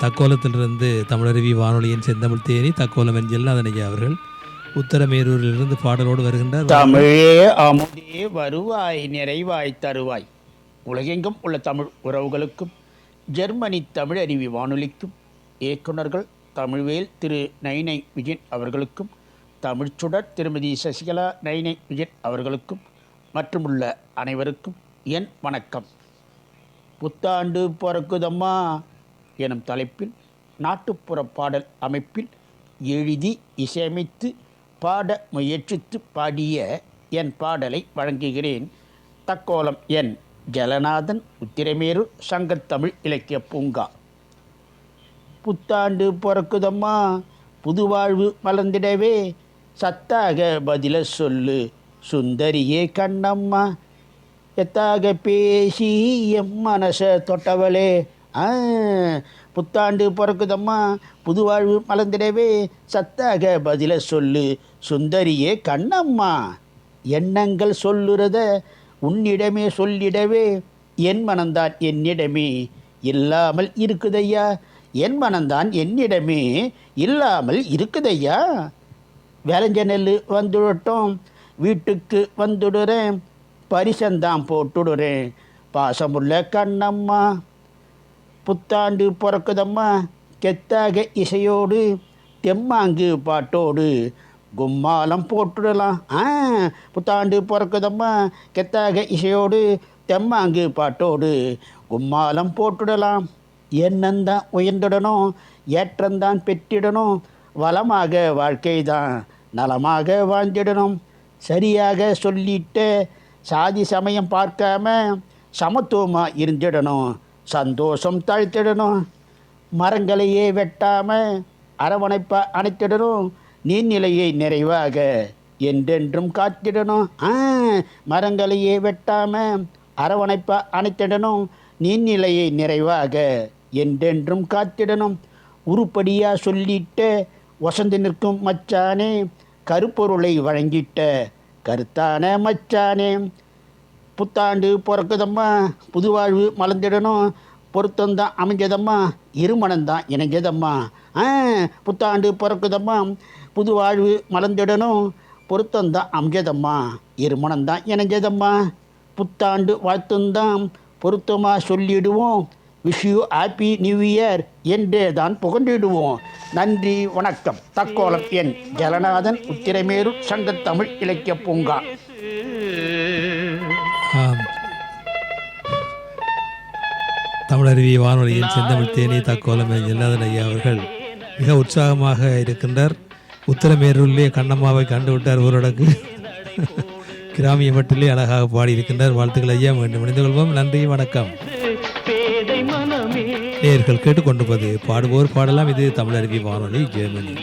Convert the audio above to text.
தக்கோலத்திலிருந்து தமிழருவி வானொலியின் செந்தமிழ் தேனி தக்கோலம் என்ஜெல் அதனையா அவர்கள் உத்தரமேரூரிலிருந்து பாடலோடு வருகின்றார். தமிழே அமுதே வருவாய் நிறைவாய் தருவாய். உலகெங்கும் உள்ள தமிழ் உறவுகளுக்கும் ஜெர்மனி தமிழ் அறிவி வானொலிக்கும் இயக்குநர்கள் தமிழ்வேல் திரு நைனை விஜயன் அவர்களுக்கும் தமிழ்ச்சுடர் திருமதி சசிகலா நைனை விஜயன் அவர்களுக்கும் மற்றும் உள்ள அனைவருக்கும் என் வணக்கம். புத்தாண்டு பிறக்குதம்மா எனும் தலைப்பில் நாட்டுப்புற பாடல் அமைப்பில் எழுதி இசையமைத்து பாட முயற்சித்து பாடிய என் பாடலை வழங்குகிறேன். தக்கோலம் என் ஜலநாதன், உத்திரமேரூர் சங்கத்தமிழ் இலக்கிய பூங்கா. புத்தாண்டு பிறக்குதம்மா புதுவாழ்வு மலர்ந்திடவே சத்தாக பதில சொல்லு சுந்தரியே கண்ணம்மா, எத்தாக பேசி எம் மனசை தொட்டவளே. புத்தாண்டு பிறக்குதம்மா புதுவாழ்வு மலர்ந்திடவே சத்தாக பதில சொல்லு சுந்தரியே கண்ணம்மா, எண்ணங்கள் சொல்லுறத உன்னிடமே சொல்லிடவே என் மனந்தான் என்னிடமே இல்லாமல் இருக்குதையா, என் மனந்தான் என்னிடமே இல்லாமல் இருக்குதையா. வேலஞ்ச நெல் வந்துடட்டும் வீட்டுக்கு வந்துடுறேன், பரிசந்தான் போட்டுடுறேன் பாசமுள்ள கண்ணம்மா. புத்தாண்டு பிறக்குதம்மா கெத்தாக இசையோடு தெம்மாங்கு பாட்டோடு கும்மாலம் போட்டுடலாம். புத்தாண்டு பிறக்குதம்மா கெத்தாக இசையோடு தெம்மாங்கு பாட்டோடு கும்மாலம் போட்டுடலாம். எண்ணந்தான் உயர்ந்துடணும், ஏற்றந்தான் பெற்றிடணும், வளமாக வாழ்க்கை தான் நலமாக வாழ்ந்திடணும். சரியாக சொல்லிட்ட சாதி சமயம் பார்க்காம சமத்துவமாக இருந்திடணும், சந்தோஷம் தாழ்த்திடணும். மரங்களையே வெட்டாமல் அரவணைப்பாக அணைத்திடணும், நீர்நிலையை நிறைவாக என்றென்றும் காத்திடணும். மரங்களையே வெட்டாமல் அரவணைப்பாக அணைத்திடணும், நீர்நிலையை நிறைவாக என்றென்றும் காத்திடணும். உருப்படியாக சொல்லிட்ட வசந்து நிற்கும் மச்சானே, கருப்பொருளை வழங்கிட்ட கருத்தான மச்சானே. புத்தாண்டு பிறக்குதம்மா புதுவாழ்வு மலர்ந்திடணும், பொருத்தந்தான் அமைஞ்சதம்மா இருமணந்தான் இணைஞ்சதம்மா. புத்தாண்டு பிறக்குதம்மா புதுவாழ்வு மலர்ந்திடணும், பொருத்தந்தான் அமைஞ்சதம்மா இருமணந்தான் இணைஞ்சதம்மா. புத்தாண்டு வாழ்த்துந்தான் பொருத்தமாக சொல்லிடுவோம், wish you happy new year என்றே தான் புகழ்ந்திடுவோம். நன்றி வணக்கம். தக்கோலம் என் ஜலநாதன், உத்திரமேரூர் சங்கத்தமிழ் இலக்கிய பூங்கா. தமிழருவி வானொலியின் செந்தமிழ் தேனி தக்கோலம் ஜலநாதன் ஐயா அவர்கள் மிக உற்சாகமாக இருக்கின்றார். உத்தரமேரூரிலே கண்ணம்மாவை கண்டுவிட்டார் ஊரடங்கு. கிராமிய மட்டிலே அழகாக பாடியிருக்கின்றார். வாழ்த்துக்கள் ஐயா, மீண்டும் இணைந்து கொள்வோம். நன்றி வணக்கம். நேயர்கள் கேட்டுக்கொண்டிருப்பது பாடுவோர் பாடலாம். இது தமிழருவி வானொலி, ஜெர்மனி.